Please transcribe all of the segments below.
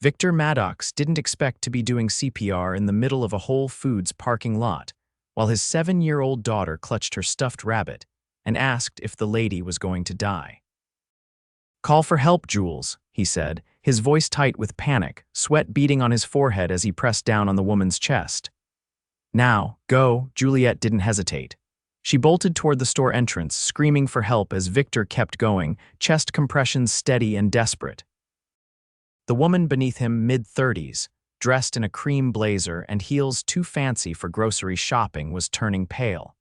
Victor Maddox didn't expect to be doing CPR in the middle of a Whole Foods parking lot, while his 7-year-old daughter clutched her stuffed rabbit and asked if the lady was going to die. "Call for help, Jules," he said, his voice tight with panic, sweat beading on his forehead as he pressed down on the woman's chest. "Now, go." Juliet didn't hesitate. She bolted toward the store entrance, screaming for help as Victor kept going, chest compressions steady and desperate. The woman beneath him, mid-30s, dressed in a cream blazer and heels too fancy for grocery shopping, was turning pale.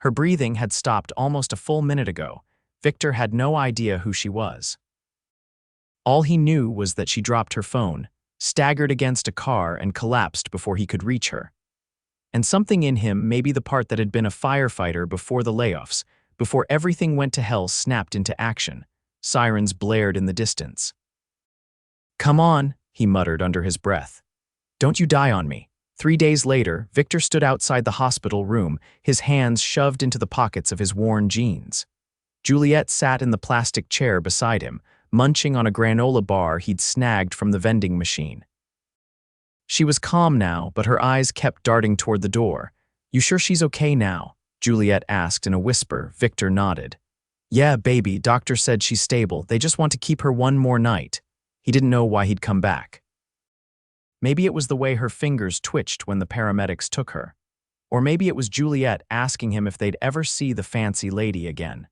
Her breathing had stopped almost a full minute ago. Victor had no idea who she was. All he knew was that she dropped her phone, staggered against a car, and collapsed before he could reach her. And something in him, maybe the part that had been a firefighter before the layoffs, before everything went to hell, snapped into action. Sirens blared in the distance. "Come on," he muttered under his breath. "Don't you die on me." 3 days later, Victor stood outside the hospital room, his hands shoved into the pockets of his worn jeans. Juliet sat in the plastic chair beside him, munching on a granola bar he'd snagged from the vending machine. She was calm now, but her eyes kept darting toward the door. "You sure she's okay now?" Juliet asked in a whisper. Victor nodded. "Yeah, baby, doctor said she's stable. They just want to keep her one more night." He didn't know why he'd come back. Maybe it was the way her fingers twitched when the paramedics took her. Or maybe it was Juliet asking him if they'd ever see the fancy lady again.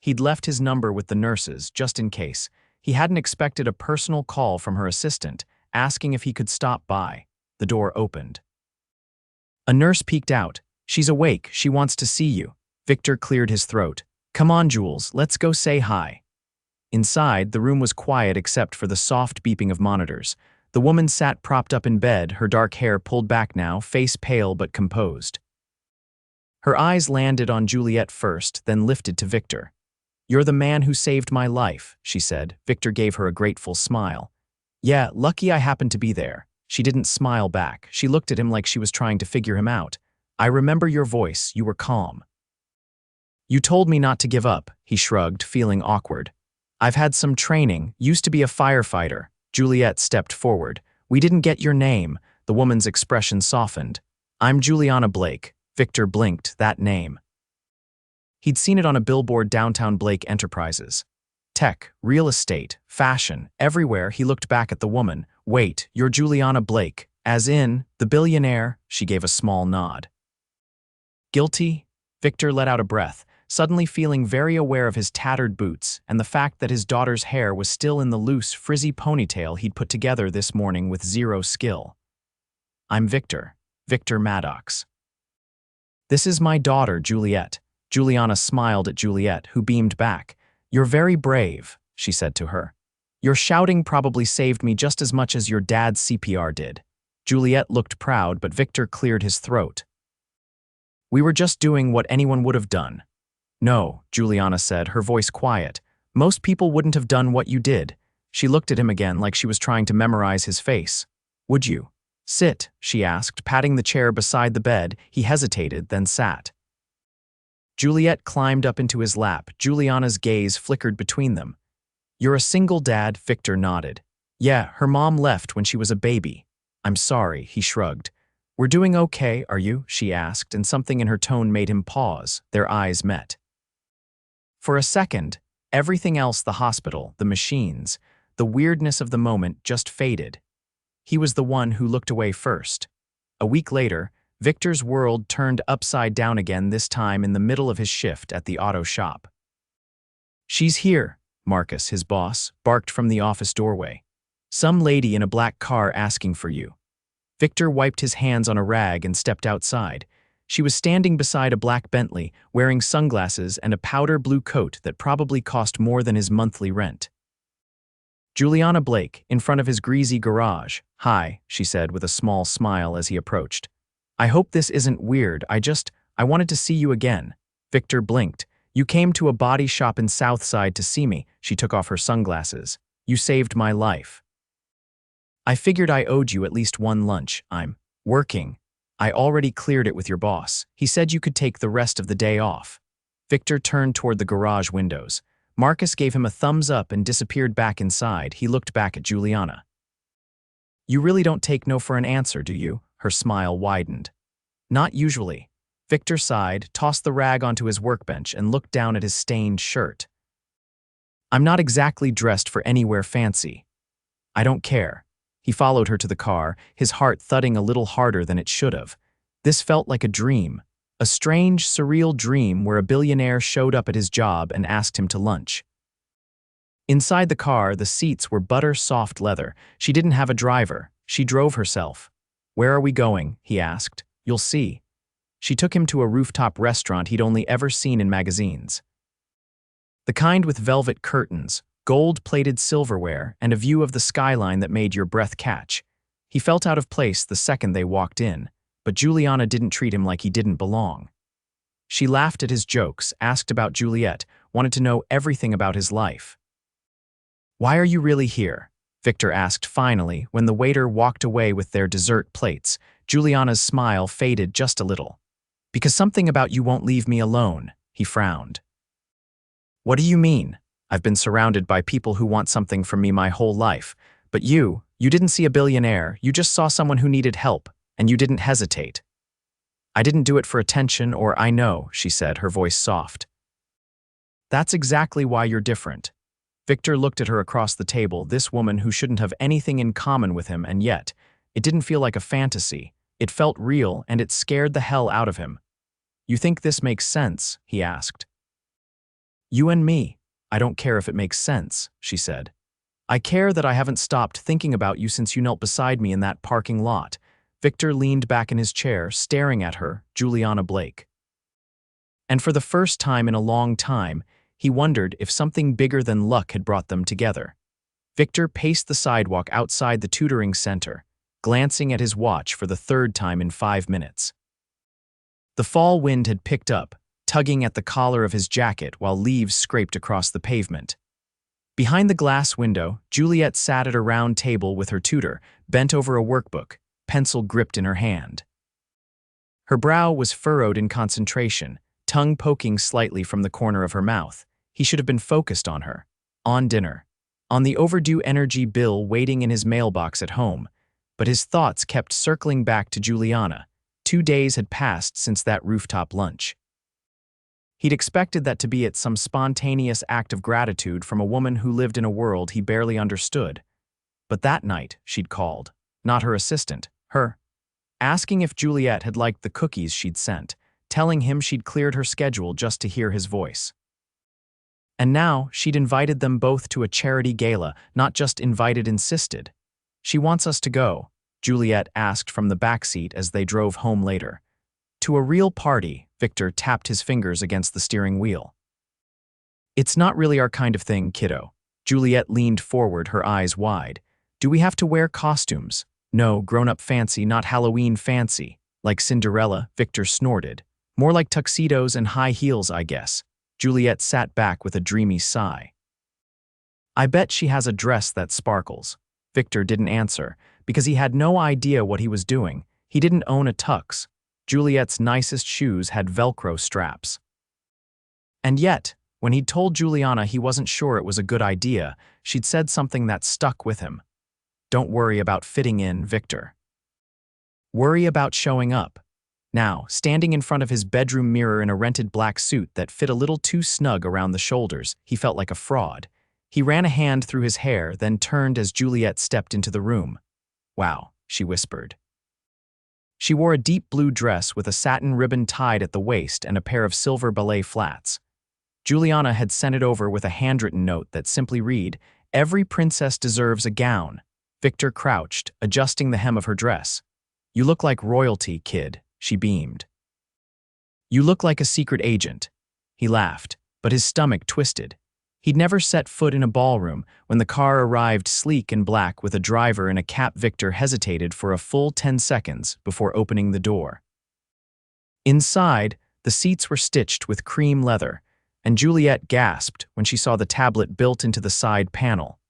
He'd left his number with the nurses, just in case. He hadn't expected a personal call from her assistant, asking if he could stop by. The door opened. A nurse peeked out. "She's awake. She wants to see you." Victor cleared his throat. "Come on, Jules, let's go say hi." Inside, the room was quiet except for the soft beeping of monitors. The woman sat propped up in bed, her dark hair pulled back now, face pale but composed. Her eyes landed on Juliet first, then lifted to Victor. "You're the man who saved my life," she said. Victor gave her a grateful smile. "Yeah, lucky I happened to be there." She didn't smile back. She looked at him like she was trying to figure him out. "I remember your voice. You were calm." "You told me not to give up," he shrugged, feeling awkward. "I've had some training, used to be a firefighter." Juliet stepped forward. "We didn't get your name." The woman's expression softened. "I'm Juliana Blake." Victor blinked. That name. He'd seen it on a billboard downtown Blake Enterprises. Tech, real estate, fashion, everywhere. He looked back at the woman. "Wait, you're Juliana Blake, as in, the billionaire?" She gave a small nod. "Guilty?" Victor let out a breath, suddenly feeling very aware of his tattered boots and the fact that his daughter's hair was still in the loose, frizzy ponytail he'd put together this morning with zero skill. "I'm Victor. Victor Maddox." "This is my daughter, Juliet." Juliana smiled at Juliet, who beamed back. "You're very brave," she said to her. "Your shouting probably saved me just as much as your dad's CPR did." Juliet looked proud, but Victor cleared his throat. "We were just doing what anyone would have done." "No," Juliana said, her voice quiet. "Most people wouldn't have done what you did." She looked at him again like she was trying to memorize his face. "Would you?" "Sit," she asked, patting the chair beside the bed. He hesitated, then sat. Juliet climbed up into his lap. Juliana's gaze flickered between them. "You're a single dad?" Victor nodded. "Yeah, her mom left when she was a baby." "I'm sorry," he shrugged. "We're doing okay, are you?" she asked, and something in her tone made him pause. Their eyes met. For a second, everything else, the hospital, the machines, the weirdness of the moment, just faded. He was the one who looked away first. A week later, Victor's world turned upside down again, this time in the middle of his shift at the auto shop. "She's here," Marcus, his boss, barked from the office doorway. "Some lady in a black car asking for you." Victor wiped his hands on a rag and stepped outside. She was standing beside a black Bentley, wearing sunglasses and a powder blue coat that probably cost more than his monthly rent. Juliana Blake, in front of his greasy garage. "Hi," she said with a small smile as he approached. "I hope this isn't weird. I wanted to see you again." Victor blinked. "You came to a body shop in Southside to see me." She took off her sunglasses. "You saved my life." "I figured I owed you at least one lunch. I'm working." "I already cleared it with your boss. He said you could take the rest of the day off." Victor turned toward the garage windows. Marcus gave him a thumbs up and disappeared back inside. He looked back at Juliana. You really don't take no for an answer, do you? Her smile widened. Not usually. Victor sighed, tossed the rag onto his workbench, and looked down at his stained shirt. I'm not exactly dressed for anywhere fancy. I don't care. He followed her to the car, his heart thudding a little harder than it should have. This felt like a dream. A strange, surreal dream where a billionaire showed up at his job and asked him to lunch. Inside the car, the seats were butter-soft leather. She didn't have a driver. She drove herself. Where are we going? He asked. You'll see. She took him to a rooftop restaurant he'd only ever seen in magazines. The kind with velvet curtains, gold-plated silverware, and a view of the skyline that made your breath catch. He felt out of place the second they walked in, but Juliana didn't treat him like he didn't belong. She laughed at his jokes, asked about Juliet, wanted to know everything about his life. Why are you really here? Victor asked finally when the waiter walked away with their dessert plates. Juliana's smile faded just a little. Because something about you won't leave me alone, he frowned. What do you mean? I've been surrounded by people who want something from me my whole life. But you didn't see a billionaire, you just saw someone who needed help, and you didn't hesitate. I didn't do it for attention or I know, she said, her voice soft. That's exactly why you're different. Victor looked at her across the table, this woman who shouldn't have anything in common with him, and yet, it didn't feel like a fantasy. It felt real, and it scared the hell out of him. You think this makes sense? He asked. You and me. I don't care if it makes sense, she said. I care that I haven't stopped thinking about you since you knelt beside me in that parking lot. Victor leaned back in his chair, staring at her, Juliana Blake. And for the first time in a long time, he wondered if something bigger than luck had brought them together. Victor paced the sidewalk outside the tutoring center, glancing at his watch for the third time in 5 minutes. The fall wind had picked up, tugging at the collar of his jacket while leaves scraped across the pavement. Behind the glass window, Juliet sat at a round table with her tutor, bent over a workbook, pencil gripped in her hand. Her brow was furrowed in concentration, tongue poking slightly from the corner of her mouth. He should have been focused on her, on dinner, on the overdue energy bill waiting in his mailbox at home, but his thoughts kept circling back to Juliana. 2 days had passed since that rooftop lunch. He'd expected that to be it, some spontaneous act of gratitude from a woman who lived in a world he barely understood. But that night, she'd called. Not her assistant, her. Asking if Juliet had liked the cookies she'd sent, telling him she'd cleared her schedule just to hear his voice. And now, she'd invited them both to a charity gala, not just invited, insisted. She wants us to go, Juliet asked from the backseat as they drove home later. To a real party, Victor tapped his fingers against the steering wheel. It's not really our kind of thing, kiddo. Juliet leaned forward, her eyes wide. Do we have to wear costumes? No, grown-up fancy, not Halloween fancy. Like Cinderella, Victor snorted. More like tuxedos and high heels, I guess. Juliet sat back with a dreamy sigh. I bet she has a dress that sparkles. Victor didn't answer, because he had no idea what he was doing. He didn't own a tux. Juliet's nicest shoes had Velcro straps. And yet, when he'd told Juliana he wasn't sure it was a good idea, she'd said something that stuck with him. Don't worry about fitting in, Victor. Worry about showing up. Now, standing in front of his bedroom mirror in a rented black suit that fit a little too snug around the shoulders, he felt like a fraud. He ran a hand through his hair, then turned as Juliet stepped into the room. Wow, she whispered. She wore a deep blue dress with a satin ribbon tied at the waist and a pair of silver ballet flats. Juliana had sent it over with a handwritten note that simply read, "Every princess deserves a gown." Victor crouched, adjusting the hem of her dress. You look like royalty, kid, she beamed. You look like a secret agent. He laughed, but his stomach twisted. He'd never set foot in a ballroom. When the car arrived sleek and black with a driver in a cap, Victor hesitated for a full 10 seconds before opening the door. Inside, the seats were stitched with cream leather, and Juliet gasped when she saw the tablet built into the side panel.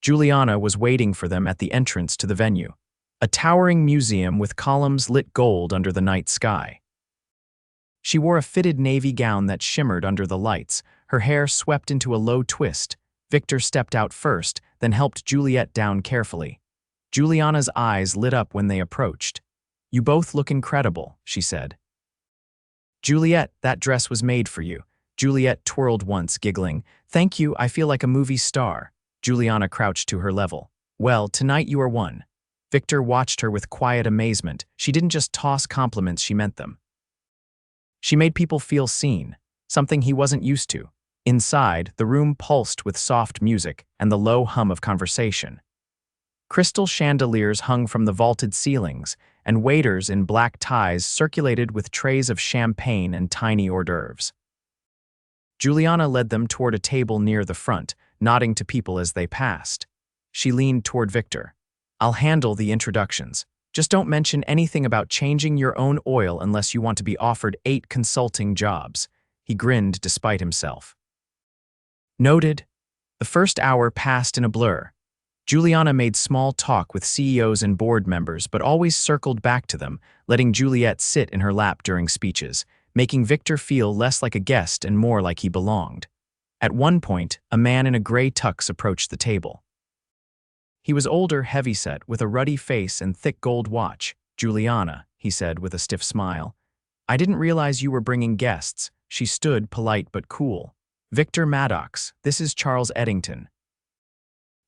Juliana was waiting for them at the entrance to the venue, a towering museum with columns lit gold under the night sky. She wore a fitted navy gown that shimmered under the lights, her hair swept into a low twist. Victor stepped out first, then helped Juliet down carefully. Juliana's eyes lit up when they approached. "You both look incredible," she said. "Juliet, that dress was made for you." Juliet twirled once, giggling. "Thank you, I feel like a movie star." Juliana crouched to her level. "Well, tonight you are one." Victor watched her with quiet amazement. She didn't just toss compliments, she meant them. She made people feel seen, something he wasn't used to. Inside, the room pulsed with soft music and the low hum of conversation. Crystal chandeliers hung from the vaulted ceilings, and waiters in black ties circulated with trays of champagne and tiny hors d'oeuvres. Juliana led them toward a table near the front, nodding to people as they passed. She leaned toward Victor. "I'll handle the introductions. Just don't mention anything about changing your own oil unless you want to be offered 8 consulting jobs." He grinned despite himself. Noted. The first hour passed in a blur. Juliana made small talk with CEOs and board members, but always circled back to them, letting Juliet sit in her lap during speeches, making Victor feel less like a guest and more like he belonged. At one point, a man in a gray tux approached the table. He was older, heavyset, with a ruddy face and thick gold watch. "Juliana," he said with a stiff smile. "I didn't realize you were bringing guests." She stood, polite but cool. "Victor Maddox, this is Charles Eddington.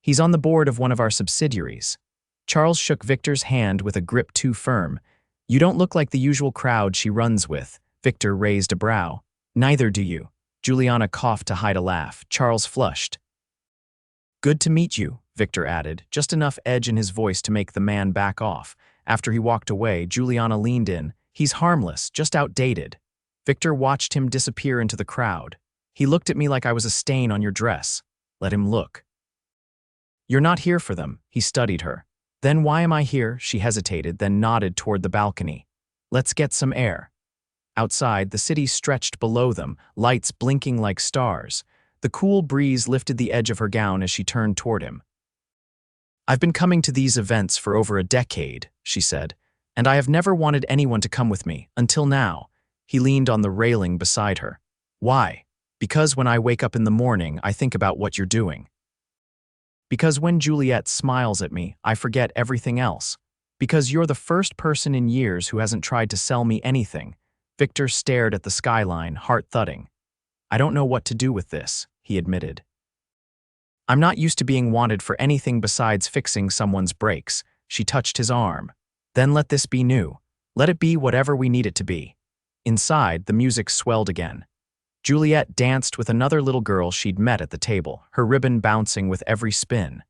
He's on the board of one of our subsidiaries." Charles shook Victor's hand with a grip too firm. "You don't look like the usual crowd she runs with." Victor raised a brow. "Neither do you." Juliana coughed to hide a laugh. Charles flushed. "Good to meet you," Victor added, just enough edge in his voice to make the man back off. After he walked away, Juliana leaned in. "He's harmless, just outdated." Victor watched him disappear into the crowd. "He looked at me like I was a stain on your dress." "Let him look." "You're not here for them," he studied her. "Then why am I here?" She hesitated, then nodded toward the balcony. "Let's get some air." Outside, the city stretched below them, lights blinking like stars. The cool breeze lifted the edge of her gown as she turned toward him. "I've been coming to these events for over a decade," she said, "and I have never wanted anyone to come with me, until now." He leaned on the railing beside her. "Why?" "Because when I wake up in the morning, I think about what you're doing. Because when Juliet smiles at me, I forget everything else. Because you're the first person in years who hasn't tried to sell me anything." Victor stared at the skyline, heart thudding. "I don't know what to do with this," he admitted. "I'm not used to being wanted for anything besides fixing someone's brakes." She touched his arm. "Then let this be new. Let it be whatever we need it to be." Inside, the music swelled again. Juliet danced with another little girl she'd met at the table, her ribbon bouncing with every spin.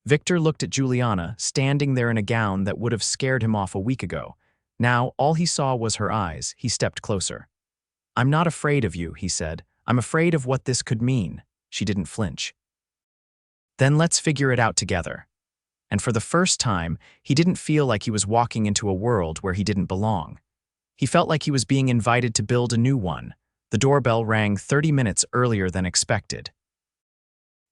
Victor looked at Juliana, standing there in a gown that would have scared him off a week ago. Now, all he saw was her eyes. He stepped closer. "I'm not afraid of you," he said. "I'm afraid of what this could mean." She didn't flinch. "Then let's figure it out together." And for the first time, he didn't feel like he was walking into a world where he didn't belong. He felt like he was being invited to build a new one. The doorbell rang 30 minutes earlier than expected.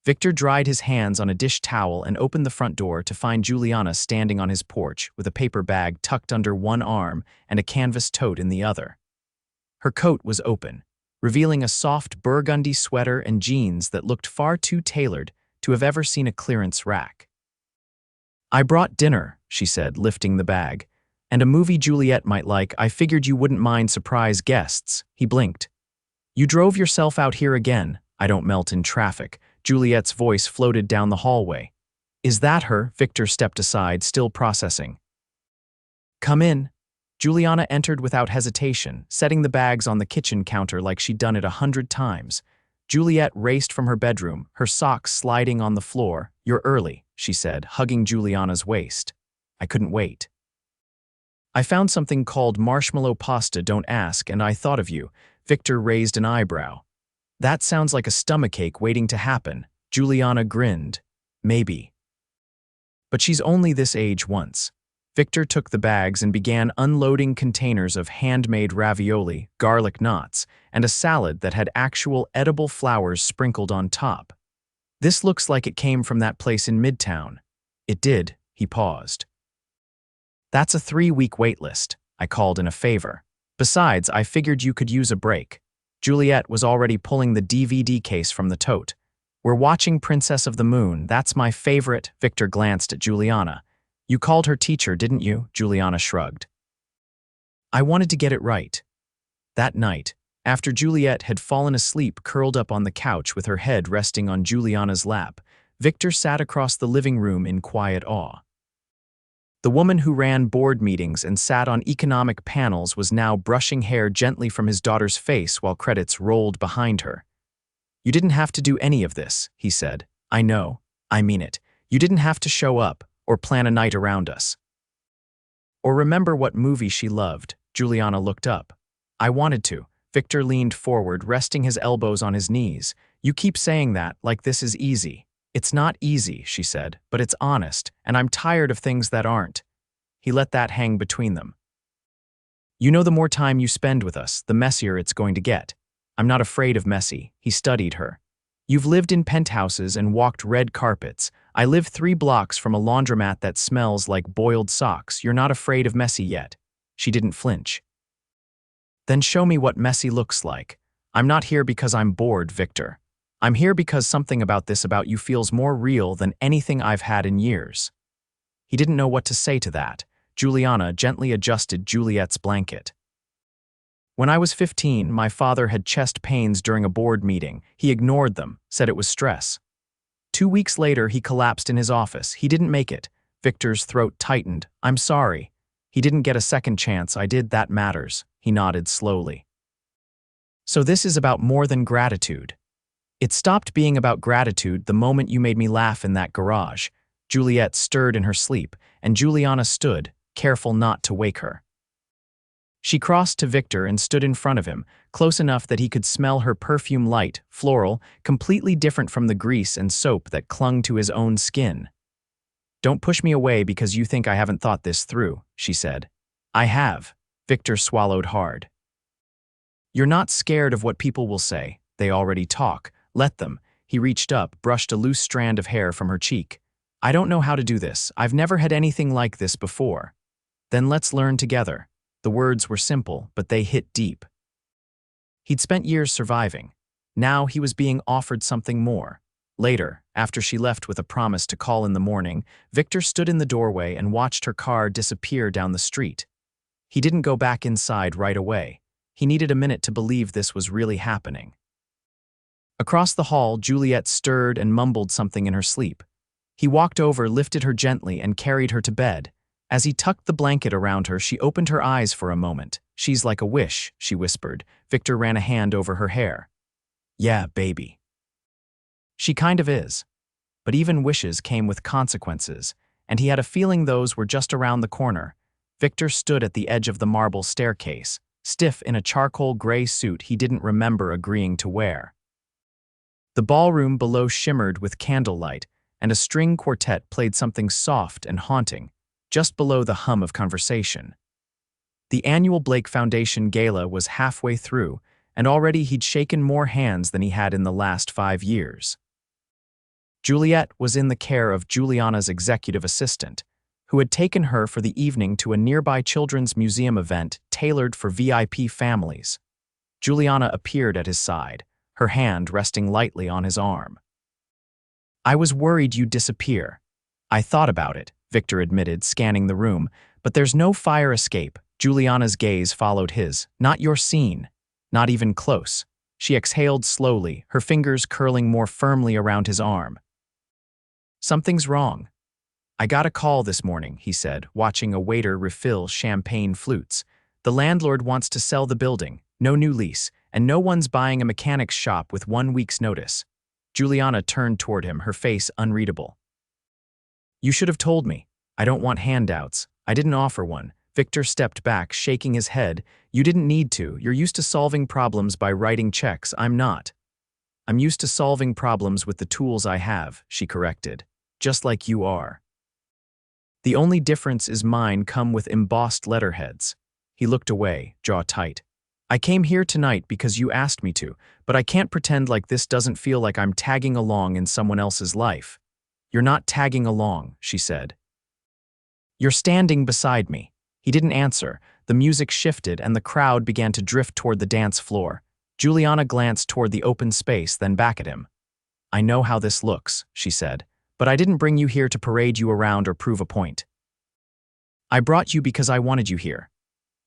Victor dried his hands on a dish towel and opened the front door to find Juliana standing on his porch with a paper bag tucked under one arm and a canvas tote in the other. Her coat was open, revealing a soft burgundy sweater and jeans that looked far too tailored to have ever seen a clearance rack. "I brought dinner," she said, lifting the bag. "And a movie Juliet might like. I figured you wouldn't mind surprise guests." He blinked. "You drove yourself out here again." "I don't melt in traffic." Juliet's voice floated down the hallway. "Is that her?" Victor stepped aside, still processing. "Come in." Juliana entered without hesitation, setting the bags on the kitchen counter like she'd done it 100 times. Juliet raced from her bedroom, her socks sliding on the floor. "You're early," she said, hugging Juliana's waist. "I couldn't wait. I found something called marshmallow pasta, don't ask, and I thought of you." Victor raised an eyebrow. "That sounds like a stomachache waiting to happen." Juliana grinned. "Maybe. But she's only this age once." Victor took the bags and began unloading containers of handmade ravioli, garlic knots, and a salad that had actual edible flowers sprinkled on top. "This looks like it came from that place in Midtown." "It did." He paused. "That's a 3-week wait list. I called in a favor. Besides, I figured you could use a break." Juliet was already pulling the DVD case from the tote. We're watching Princess of the Moon. That's my favorite. Victor glanced at Juliana. You called her teacher, didn't you? Juliana shrugged. I wanted to get it right. That night, after Juliet had fallen asleep curled up on the couch with her head resting on Juliana's lap, Victor sat across the living room in quiet awe. The woman who ran board meetings and sat on economic panels was now brushing hair gently from his daughter's face while credits rolled behind her. You didn't have to do any of this, he said. I know. I mean it. You didn't have to show up or plan a night around us. Or remember what movie she loved. Juliana looked up. I wanted to. Victor leaned forward, resting his elbows on his knees. You keep saying that, like this is easy. It's not easy, she said, but it's honest, and I'm tired of things that aren't. He let that hang between them. You know, the more time you spend with us, the messier it's going to get. I'm not afraid of messy. He studied her. You've lived in penthouses and walked red carpets. I live 3 blocks from a laundromat that smells like boiled socks. You're not afraid of messy yet. She didn't flinch. Then show me what messy looks like. I'm not here because I'm bored, Victor. I'm here because something about this about you feels more real than anything I've had in years. He didn't know what to say to that. Juliana gently adjusted Juliet's blanket. When I was 15, my father had chest pains during a board meeting. He ignored them, said it was stress. 2 weeks later, he collapsed in his office. He didn't make it. Victor's throat tightened. I'm sorry. He didn't get a second chance. I did. That matters. He nodded slowly. So this is about more than gratitude. It stopped being about gratitude the moment you made me laugh in that garage. Juliet stirred in her sleep, and Juliana stood, careful not to wake her. She crossed to Victor and stood in front of him, close enough that he could smell her perfume, light, floral, completely different from the grease and soap that clung to his own skin. Don't push me away because you think I haven't thought this through, she said. I have. Victor swallowed hard. You're not scared of what people will say. They already talk. Let them. He reached up, brushed a loose strand of hair from her cheek. I don't know how to do this. I've never had anything like this before. Then let's learn together. The words were simple, but they hit deep. He'd spent years surviving. Now he was being offered something more. Later, after she left with a promise to call in the morning, Victor stood in the doorway and watched her car disappear down the street. He didn't go back inside right away. He needed a minute to believe this was really happening. Across the hall, Juliet stirred and mumbled something in her sleep. He walked over, lifted her gently, and carried her to bed. As he tucked the blanket around her, she opened her eyes for a moment. She's like a wish, she whispered. Victor ran a hand over her hair. Yeah, baby. She kind of is. But even wishes came with consequences, and he had a feeling those were just around the corner. Victor stood at the edge of the marble staircase, stiff in a charcoal gray suit he didn't remember agreeing to wear. The ballroom below shimmered with candlelight, and a string quartet played something soft and haunting, just below the hum of conversation. The annual Blake Foundation Gala was halfway through, and already he'd shaken more hands than he had in the last 5 years. Juliet was in the care of Juliana's executive assistant, who had taken her for the evening to a nearby children's museum event tailored for VIP families. Juliana appeared at his side, her hand resting lightly on his arm. I was worried you'd disappear. I thought about it, Victor admitted, scanning the room, but there's no fire escape. Juliana's gaze followed his. Not your scene. Not even close. She exhaled slowly, her fingers curling more firmly around his arm. Something's wrong. I got a call this morning, he said, watching a waiter refill champagne flutes. The landlord wants to sell the building, no new lease, and no one's buying a mechanic's shop with 1 week's notice. Juliana turned toward him, her face unreadable. You should have told me. I don't want handouts. I didn't offer one. Victor stepped back, shaking his head. You didn't need to. You're used to solving problems by writing checks. I'm not. I'm used to solving problems with the tools I have, she corrected. Just like you are. The only difference is mine come with embossed letterheads. He looked away, jaw tight. I came here tonight because you asked me to, but I can't pretend like this doesn't feel like I'm tagging along in someone else's life. You're not tagging along, she said. You're standing beside me. He didn't answer. The music shifted and the crowd began to drift toward the dance floor. Juliana glanced toward the open space, then back at him. I know how this looks, she said, but I didn't bring you here to parade you around or prove a point. I brought you because I wanted you here.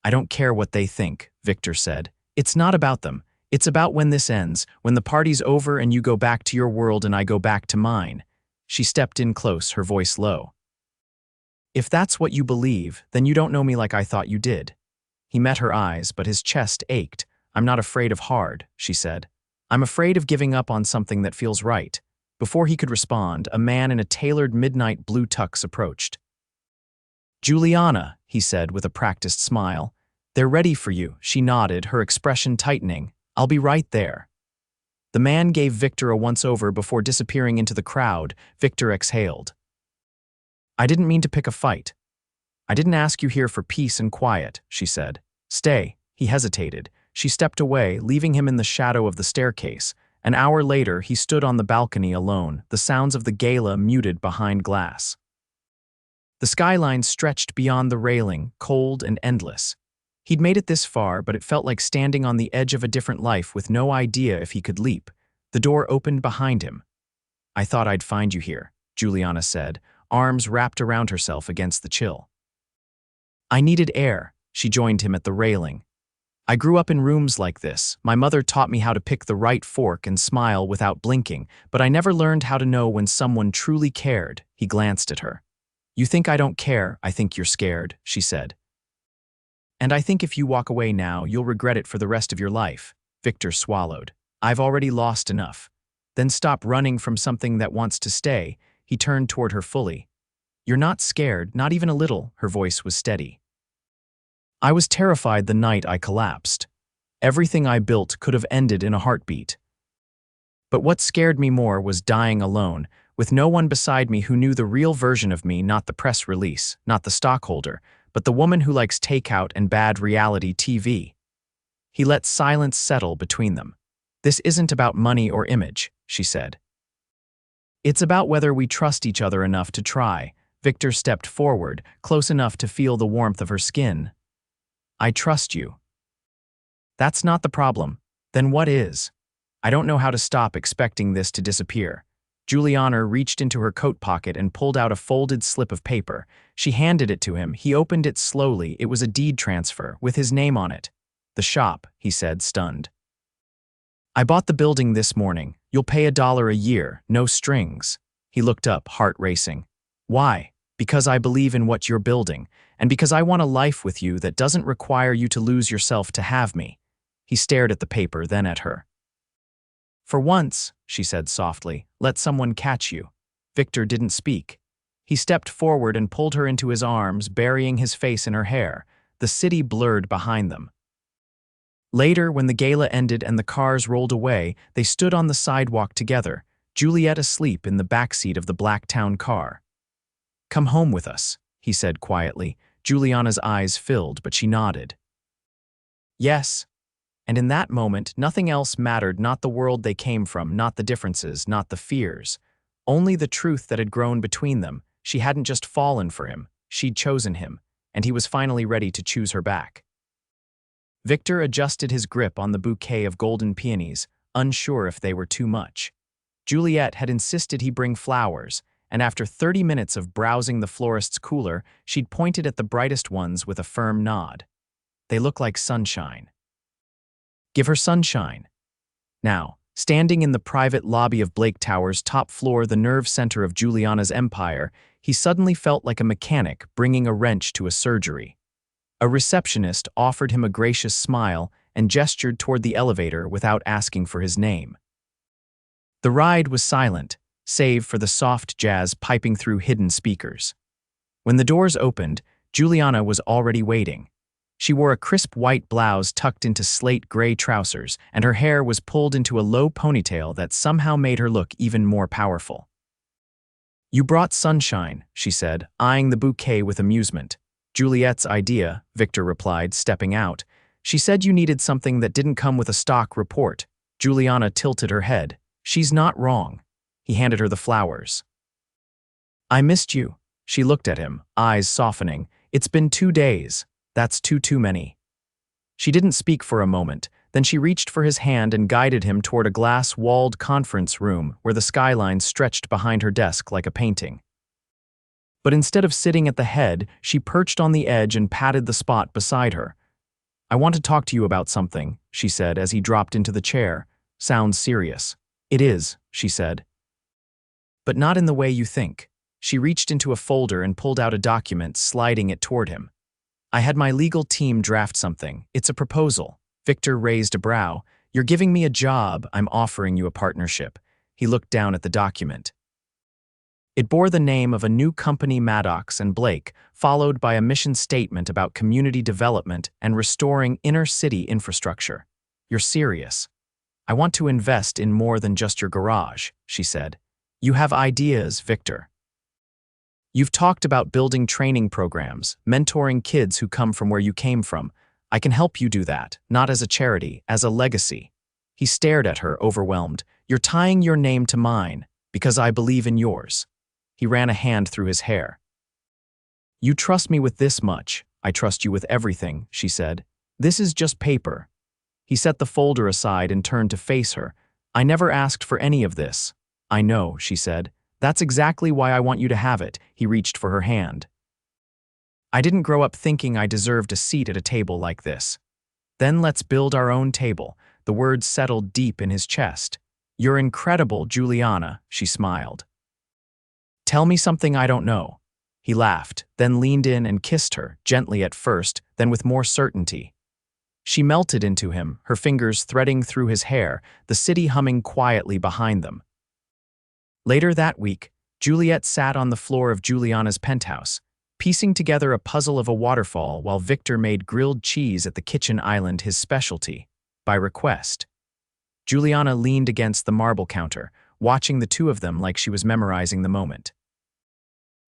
I don't care what they think, Victor said. It's not about them. It's about when this ends, when the party's over and you go back to your world and I go back to mine. She stepped in close, her voice low. If that's what you believe, then you don't know me like I thought you did. He met her eyes, but his chest ached. I'm not afraid of hard, she said. I'm afraid of giving up on something that feels right. Before he could respond, a man in a tailored midnight blue tux approached. Juliana, he said with a practiced smile. They're ready for you, she nodded, her expression tightening. I'll be right there. The man gave Victor a once-over before disappearing into the crowd. Victor exhaled. I didn't mean to pick a fight. I didn't ask you here for peace and quiet, she said. Stay. He hesitated. She stepped away, leaving him in the shadow of the staircase. An hour later, he stood on the balcony alone, the sounds of the gala muted behind glass. The skyline stretched beyond the railing, cold and endless. He'd made it this far, but it felt like standing on the edge of a different life with no idea if he could leap. The door opened behind him. I thought I'd find you here, Juliana said, arms wrapped around herself against the chill. I needed air, she joined him at the railing. I grew up in rooms like this. My mother taught me how to pick the right fork and smile without blinking, but I never learned how to know when someone truly cared. He glanced at her. You think I don't care, I think you're scared, she said. And I think if you walk away now, you'll regret it for the rest of your life. Victor swallowed. I've already lost enough. Then stop running from something that wants to stay. He turned toward her fully. You're not scared, not even a little, her voice was steady. I was terrified the night I collapsed. Everything I built could have ended in a heartbeat. But what scared me more was dying alone, with no one beside me who knew the real version of me, not the press release, not the stockholder, but the woman who likes takeout and bad reality TV. He let silence settle between them. This isn't about money or image, she said. It's about whether we trust each other enough to try. Victor stepped forward, close enough to feel the warmth of her skin. I trust you. That's not the problem. Then what is? I don't know how to stop expecting this to disappear. Juliana reached into her coat pocket and pulled out a folded slip of paper. She handed it to him. He opened it slowly. It was a deed transfer, with his name on it. The shop, he said, stunned. I bought the building this morning. You'll pay $1 a year, no strings. He looked up, heart racing. Why? Because I believe in what you're building, and because I want a life with you that doesn't require you to lose yourself to have me. He stared at the paper, then at her. For once, she said softly, let someone catch you. Victor didn't speak. He stepped forward and pulled her into his arms, burying his face in her hair. The city blurred behind them. Later, when the gala ended and the cars rolled away, they stood on the sidewalk together, Juliet asleep in the backseat of the Blacktown car. Come home with us, he said quietly. Juliana's eyes filled, but she nodded. Yes. And in that moment, nothing else mattered, not the world they came from, not the differences, not the fears. Only the truth that had grown between them. She hadn't just fallen for him, she'd chosen him, and he was finally ready to choose her back. Victor adjusted his grip on the bouquet of golden peonies, unsure if they were too much. Juliet had insisted he bring flowers, and after 30 minutes of browsing the florist's cooler, she'd pointed at the brightest ones with a firm nod. They look like sunshine. Give her sunshine. Now, standing in the private lobby of Blake Tower's top floor, the nerve center of Juliana's empire, he suddenly felt like a mechanic bringing a wrench to a surgery. A receptionist offered him a gracious smile and gestured toward the elevator without asking for his name. The ride was silent, save for the soft jazz piping through hidden speakers. When the doors opened, Juliana was already waiting. She wore a crisp white blouse tucked into slate gray trousers, and her hair was pulled into a low ponytail that somehow made her look even more powerful. You brought sunshine, she said, eyeing the bouquet with amusement. Juliet's idea, Victor replied, stepping out. She said you needed something that didn't come with a stock report. Juliana tilted her head. She's not wrong. He handed her the flowers. I missed you. She looked at him, eyes softening. It's been 2 days. That's too many. She didn't speak for a moment, Then she reached for his hand and guided him toward a glass-walled conference room where the skyline stretched behind her desk like a painting. But instead of sitting at the head, she perched on the edge and patted the spot beside her. "I want to talk to you about something," she said as he dropped into the chair. "Sounds serious." "It is," she said. "But not in the way you think." She reached into a folder and pulled out a document, sliding it toward him. "I had my legal team draft something. It's a proposal." Victor raised a brow. "You're giving me a job. I'm offering you a partnership." He looked down at the document. It bore the name of a new company, Maddox and Blake, followed by a mission statement about community development and restoring inner-city infrastructure. "You're serious." "I want to invest in more than just your garage," she said. "You have ideas, Victor. You've talked about building training programs, mentoring kids who come from where you came from. I can help you do that, not as a charity, as a legacy." He stared at her, overwhelmed. "You're tying your name to mine, because I believe in yours." He ran a hand through his hair. "You trust me with this much. I trust you with everything," she said. "This is just paper." He set the folder aside and turned to face her. "I never asked for any of this." "I know," she said. "That's exactly why I want you to have it." He reached for her hand. "I didn't grow up thinking I deserved a seat at a table like this." "Then let's build our own table." The words settled deep in his chest. "You're incredible, Juliana," she smiled. "Tell me something I don't know." He laughed, then leaned in and kissed her, gently at first, then with more certainty. She melted into him, her fingers threading through his hair, the city humming quietly behind them. Later that week, Juliet sat on the floor of Juliana's penthouse, piecing together a puzzle of a waterfall while Victor made grilled cheese at the kitchen island his specialty, by request. Juliana leaned against the marble counter, watching the two of them like she was memorizing the moment.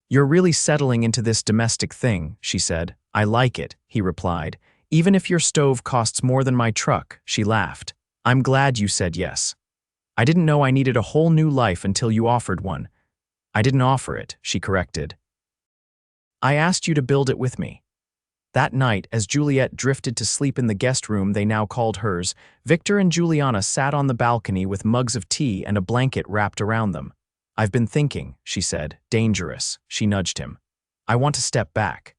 "You're really settling into this domestic thing," she said. "I like it," he replied. "Even if your stove costs more than my truck," she laughed. "I'm glad you said yes. I didn't know I needed a whole new life until you offered one." "I didn't offer it," she corrected. "I asked you to build it with me." That night, as Juliet drifted to sleep in the guest room they now called hers, Victor and Juliana sat on the balcony with mugs of tea and a blanket wrapped around them. "I've been thinking," she said. "Dangerous," she nudged him. "I want to step back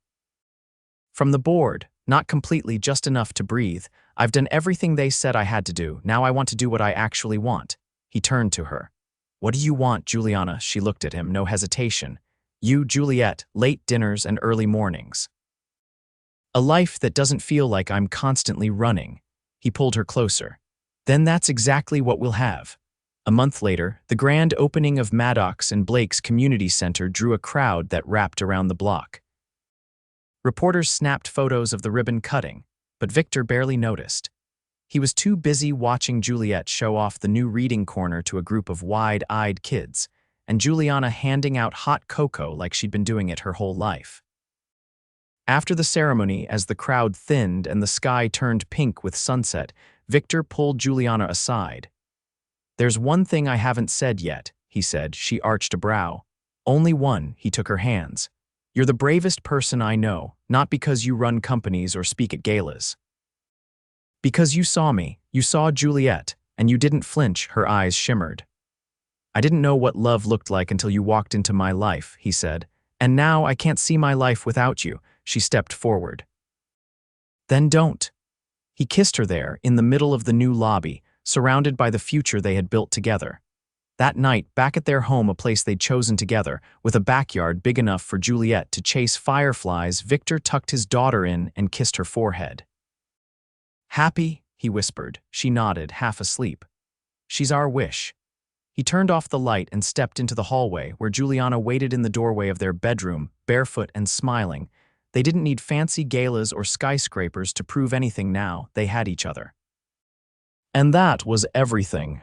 from the board, not completely, just enough to breathe. I've done everything they said I had to do. Now I want to do what I actually want." He turned to her. "What do you want, Juliana?" She looked at him, no hesitation. "You, Juliet, late dinners and early mornings. A life that doesn't feel like I'm constantly running." He pulled her closer. "Then that's exactly what we'll have." A month later, the grand opening of Maddox and Blake's community center drew a crowd that wrapped around the block. Reporters snapped photos of the ribbon cutting, but Victor barely noticed. He was too busy watching Juliet show off the new reading corner to a group of wide-eyed kids, and Juliana handing out hot cocoa like she'd been doing it her whole life. After the ceremony, as the crowd thinned and the sky turned pink with sunset, Victor pulled Juliana aside. "There's one thing I haven't said yet," he said. She arched a brow. "Only one." He took her hands. "You're the bravest person I know, not because you run companies or speak at galas. Because you saw me, you saw Juliet, and you didn't flinch." Her eyes shimmered. "I didn't know what love looked like until you walked into my life," he said. "And now I can't see my life without you." She stepped forward. "Then don't." He kissed her there, in the middle of the new lobby, surrounded by the future they had built together. That night, back at their home, a place they'd chosen together, with a backyard big enough for Juliet to chase fireflies, Victor tucked his daughter in and kissed her forehead. "Happy?" he whispered. She nodded, half asleep. "She's our wish." He turned off the light and stepped into the hallway, where Juliana waited in the doorway of their bedroom, barefoot and smiling. They didn't need fancy galas or skyscrapers to prove anything now. They had each other. And that was everything.